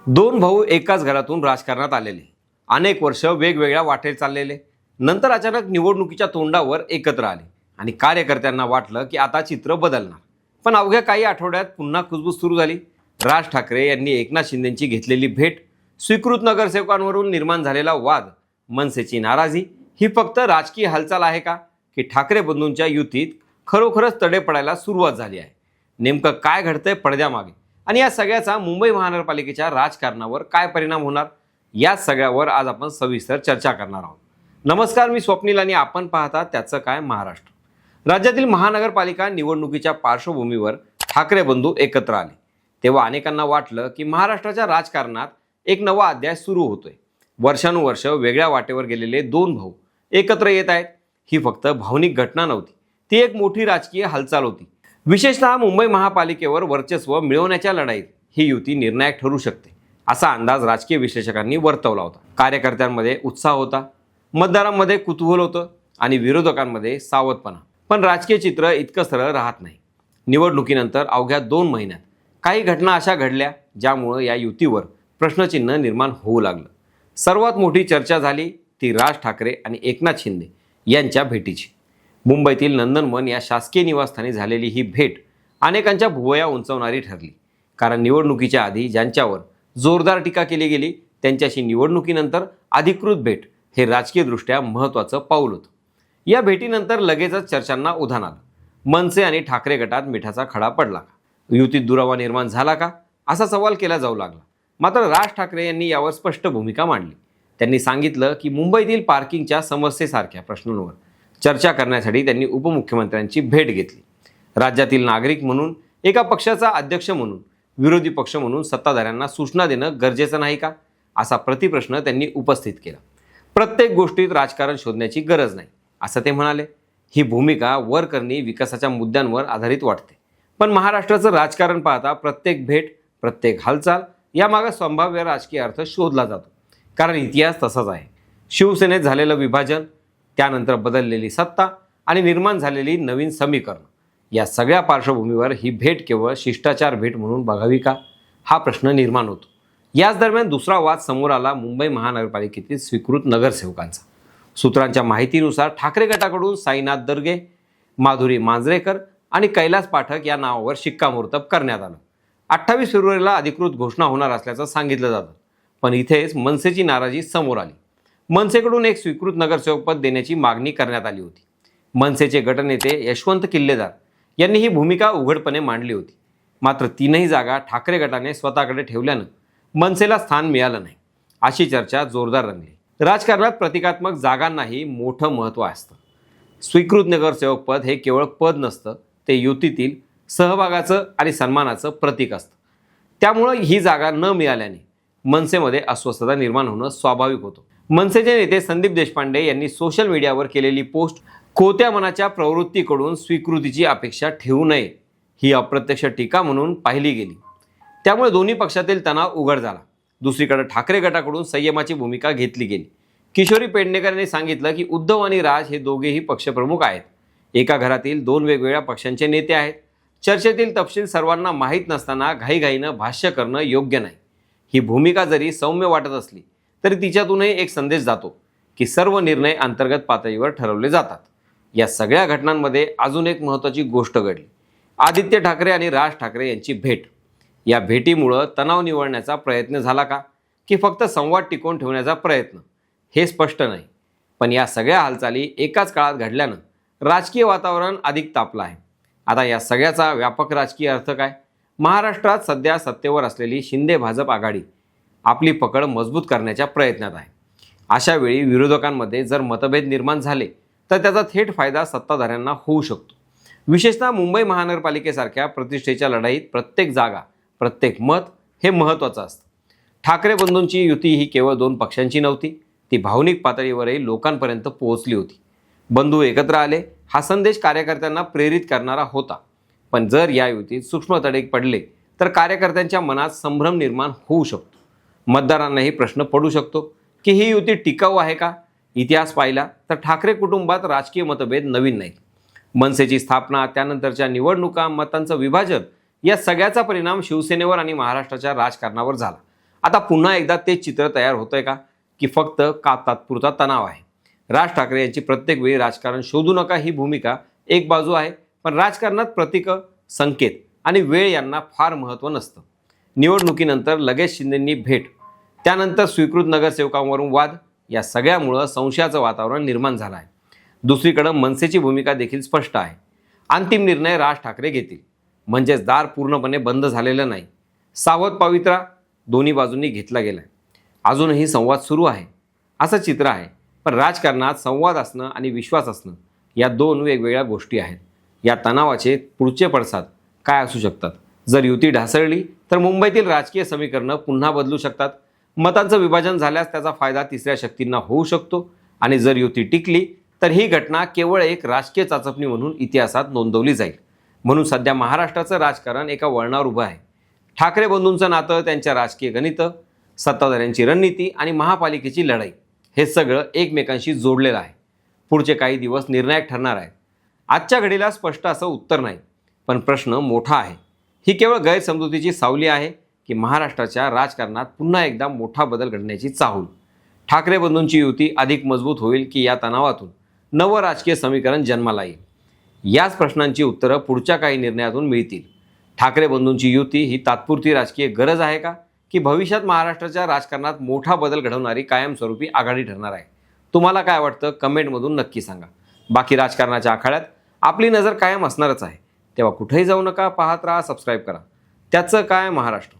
दोन भाऊ एकाच घरातून राजकारणात आलेले, अनेक वर्ष वेगवेगळ्या वाटेत चाललेले, नंतर अचानक निवडणुकीच्या तोंडावर एकत्र आले आणि कार्यकर्त्यांना वाटलं की आता चित्र बदलणार. पण अवघ्या काही आठवड्यात पुन्हा कुजबूज सुरू झाली. राज ठाकरे यांनी एकनाथ शिंदेंची घेतलेली भेट, स्वीकृत नगरसेवकांवरून निर्माण झालेला वाद, मनसेची नाराजी, ही फक्त राजकीय हालचाल आहे का, की ठाकरे बंधूंच्या युतीत खरोखरच तडे पडायला सुरुवात झाली आहे? नेमकं काय घडतंय पडद्यामागे आणि या सगळ्याचा मुंबई महानगरपालिकेच्या राजकारणावर काय परिणाम होणार, या सगळ्यावर आज आपण सविस्तर चर्चा करणार आहोत. नमस्कार, मी स्वप्नील आणि आपण पाहता त्याचं काय महाराष्ट्र. राज्यातील महानगरपालिका निवडणुकीच्या पार्श्वभूमीवर ठाकरे बंधू एकत्र आले तेव्हा अनेकांना वाटलं की महाराष्ट्राच्या राजकारणात एक नवा अध्याय सुरू होतोय. वर्षानुवर्ष वेगळ्या वाटेवर गेलेले दोन भाऊ एकत्र येत आहेत. ही फक्त भावनिक घटना नव्हती, ती एक मोठी राजकीय हालचाल होती. विशेषतः मुंबई महापालिकेवर वर्चस्व मिळवण्याच्या लढाईत ही युती निर्णायक ठरू शकते, असा अंदाज राजकीय विश्लेषकांनी वर्तवला होता. कार्यकर्त्यांमध्ये उत्साह होता, मतदारांमध्ये कुतूहल होतं आणि विरोधकांमध्ये सावधपणा. पण राजकीय चित्र इतकं सरळ राहत नाही. निवडणुकीनंतर अवघ्या 2 महिन्यात काही घटना अशा घडल्या ज्यामुळे या युतीवर प्रश्नचिन्ह निर्माण होऊ लागलं. सर्वात मोठी चर्चा झाली ती राज ठाकरे आणि एकनाथ शिंदे यांच्या भेटीची. मुंबईतील नंदनवन या शासकीय निवासस्थानी झालेली ही भेट अनेकांच्या भुवया उंचावणारी ठरली. कारण निवडणुकीच्या आधी ज्यांच्यावर जोरदार टीका केली गेली त्यांच्याशी निवडणुकीनंतर अधिकृत भेट हे राजकीयदृष्ट्या महत्त्वाचं पाऊल होतं. या भेटीनंतर लगेचच चर्चांना उधाण आलं. मनसे आणि ठाकरे गटात मिठाचा खडा पडला का, युतीत दुरावा निर्माण झाला का, असा सवाल केला जाऊ लागला. मात्र राज ठाकरे यांनी यावर स्पष्ट भूमिका मांडली. त्यांनी सांगितलं की मुंबईतील पार्किंगच्या समस्येसारख्या प्रश्नांवर चर्चा करण्यासाठी त्यांनी उपमुख्यमंत्र्यांची भेट घेतली. राज्यातील नागरिक म्हणून, एका पक्षाचा अध्यक्ष म्हणून, विरोधी पक्ष म्हणून सत्ताधाऱ्यांना सूचना देणं गरजेचं नाही का, असा प्रतिप्रश्न त्यांनी उपस्थित केला. प्रत्येक गोष्टीत राजकारण शोधण्याची गरज नाही, असं ते म्हणाले. ही भूमिका वरकरणी विकासाच्या मुद्द्यांवर आधारित वाटते. पण महाराष्ट्राचं राजकारण पाहता प्रत्येक भेट, प्रत्येक हालचाल यामागे संभाव्य राजकीय अर्थ शोधला जातो. कारण इतिहास तसाच आहे. शिवसेनेत झालेलं विभाजन, त्यानंतर बदललेली सत्ता आणि निर्माण झालेली नवीन समीकरणं, या सगळ्या पार्श्वभूमीवर ही भेट केवळ शिष्टाचार भेट म्हणून बघावी का, हा प्रश्न निर्माण होतो. याच दरम्यान दुसरा वाद समोर आला मुंबई महानगरपालिकेतील स्वीकृत नगरसेवकांचा. सूत्रांच्या माहितीनुसार ठाकरे गटाकडून साईनाथ दर्गे, माधुरी मांजरेकर आणि कैलास पाठक या नावावर शिक्कामोर्तब करण्यात आलं. 28 फेब्रुवारीला अधिकृत घोषणा होणार असल्याचं सांगितलं जातं. पण इथेच मनसेची नाराजी समोर आली. मनसेकडून एक स्वीकृत नगरसेवकपद देण्याची मागणी करण्यात आली होती. मनसेचे गटनेते यशवंत किल्लेदार यांनी ही भूमिका उघडपणे मांडली होती. मात्र तीनही जागा ठाकरे गटाने स्वतःकडे ठेवल्यानं मनसेला स्थान मिळालं नाही, अशी चर्चा जोरदार रंगली. राजकारणात प्रतिकात्मक जागांनाही मोठं महत्त्व असतं. स्वीकृत नगरसेवक पद हे केवळ पद नसतं, ते युतीतील सहभागाचं आणि सन्मानाचं प्रतीक असतं. त्यामुळं ही जागा न मिळाल्याने मनसेमध्ये अस्वस्थता निर्माण होणं स्वाभाविक होतं. मनसेचे नेते संदीप देशपांडे यांनी सोशल मीडियावर केलेली पोस्ट कोत्या मनाच्या प्रवृत्तीकडून स्वीकृतीची अपेक्षा ठेवू नये, ही अप्रत्यक्ष टीका म्हणून पाहिली गेली. त्यामुळे दोन्ही पक्षातील तणाव उघड झाला. दुसरीकडे ठाकरे गटाकडून संयमाची भूमिका घेतली गेली. किशोरी पेडणेकर यांनी सांगितलं की उद्धव आणि राज हे दोघेही पक्षप्रमुख आहेत. एका घरातील 2 वेगवेगळ्या पक्षांचे नेते आहेत. चर्चेतील तपशील सर्वांना माहीत नसताना घाईघाईनं भाष्य करणं योग्य नाही. ही भूमिका जरी सौम्य वाटत असली तरी तिच्यातूनही एक संदेश जातो की सर्व निर्णय अंतर्गत पातळीवर ठरवले जातात. या सगळ्या घटनांमध्ये अजून एक महत्त्वाची गोष्ट घडली. आदित्य ठाकरे आणि राज ठाकरे यांची भेट. या भेटीमुळं तणाव निवळण्याचा प्रयत्न झाला का, की फक्त संवाद टिकवून ठेवण्याचा प्रयत्न, हे स्पष्ट नाही. पण या सगळ्या हालचाली एकाच काळात घडल्यानं राजकीय वातावरण अधिक तापलं आहे. आता या सगळ्याचा व्यापक राजकीय अर्थ काय? महाराष्ट्रात सध्या सत्तेवर असलेली शिंदे भाजप आघाडी आपली पकड मजबूत करण्याच्या प्रयत्नात आहे. अशा वेळी विरोधकांमध्ये जर मतभेद निर्माण झाले तर त्याचा थेट फायदा सत्ताधाऱ्यांना होऊ शकतो. विशेषतः मुंबई महानगरपालिकेसारख्या प्रतिष्ठेच्या लढाईत प्रत्येक जागा, प्रत्येक मत हे महत्त्वाचं असतं. ठाकरे बंधूंची युती ही केवळ 2 पक्षांची नव्हती, ती भावनिक पातळीवरही लोकांपर्यंत पोहोचली होती. बंधू एकत्र आले हा संदेश कार्यकर्त्यांना प्रेरित करणारा होता. पण जर या युतीत सूक्ष्म तडे पडले तर कार्यकर्त्यांच्या मनात संभ्रम निर्माण होऊ शकतो. मतदारांनाही प्रश्न पडू शकतो की ही युती टिकाऊ आहे का? इतिहास पाहिला तर ठाकरे कुटुंबात राजकीय मतभेद नवीन नाहीत. मनसेची स्थापना, त्यानंतरच्या निवडणुका, मतांचं विभाजन, या सगळ्याचा परिणाम शिवसेनेवर आणि महाराष्ट्राच्या राजकारणावर झाला. आता पुन्हा एकदा तेच चित्र तयार होतंय का, की फक्त तात्पुरता तणाव आहे? राज ठाकरे यांची प्रत्येक वेळी राजकारण शोधू नका ही भूमिका एक बाजू आहे, पण राजकारणात प्रतीकं, संकेत आणि वेळ यांना फार महत्त्व नसतं. निवडणुकीनंतर लगेच शिंदेंनी भेट, त्यानंतर स्वीकृत नगरसेवकांवरून वाद, या सगळ्यामुळं संशयाचं वातावरण निर्माण झालं आहे. दुसरीकडं मनसेची भूमिका देखील स्पष्ट आहे. अंतिम निर्णय राज ठाकरे घेतील, म्हणजेच दार पूर्णपणे बंद झालेलं नाही. सावध पवित्रा दोन्ही बाजूंनी घेतला गेलाय. अजूनही संवाद सुरू आहे असं चित्र आहे. पण राजकारणात संवाद असणं आणि विश्वास असणं या दोन वेगवेगळ्या गोष्टी आहेत. या तणावाचे पुढचे पडसाद काय असू शकतात? जर युती ढासळली तर मुंबईतील राजकीय समीकरणं पुन्हा बदलू शकतात. मतांचं विभाजन झाल्यास त्याचा फायदा तिसऱ्या शक्तींना होऊ शकतो. आणि जर युती टिकली तर ही घटना केवळ एक राजकीय चाचपणी म्हणून इतिहासात नोंदवली जाईल. म्हणून सध्या महाराष्ट्राचं राजकारण एका वळणावर उभं आहे. ठाकरे बंधूंचं नातं, त्यांच्या राजकीय गणितं, सत्ताधाऱ्यांची रणनीती आणि महापालिकेची लढाई, हे सगळं एकमेकांशी जोडलेलं आहे. पुढचे काही दिवस निर्णायक ठरणार आहेत. आजच्या घडीला स्पष्ट असं उत्तर नाही, पण प्रश्न मोठा आहे. ही केवळ गैरसमजुतीची सावली आहे की महाराष्ट्राच्या राजकारणात पुन्हा एकदा मोठा बदल घडण्याची चाहूल? ठाकरे बंधूंची युती अधिक मजबूत होईल की या तणावातून नवं राजकीय समीकरण जन्माला येईल? याच प्रश्नांची उत्तरं पुढच्या काही निर्णयातून मिळतील. ठाकरे बंधूंची युती ही तात्पुरती राजकीय गरज आहे का, की भविष्यात महाराष्ट्राच्या राजकारणात मोठा बदल घडवणारी कायमस्वरूपी आघाडी ठरणार आहे? तुम्हाला काय वाटतं कमेंटमधून नक्की सांगा. बाकी राजकारणाच्या आखाड्यात आपली नजर कायम असणारच आहे. तेव्हा कुठेही जाऊ नका, पाहत राहा, सबस्क्राईब करा. त्याचं काय महाराष्ट्र.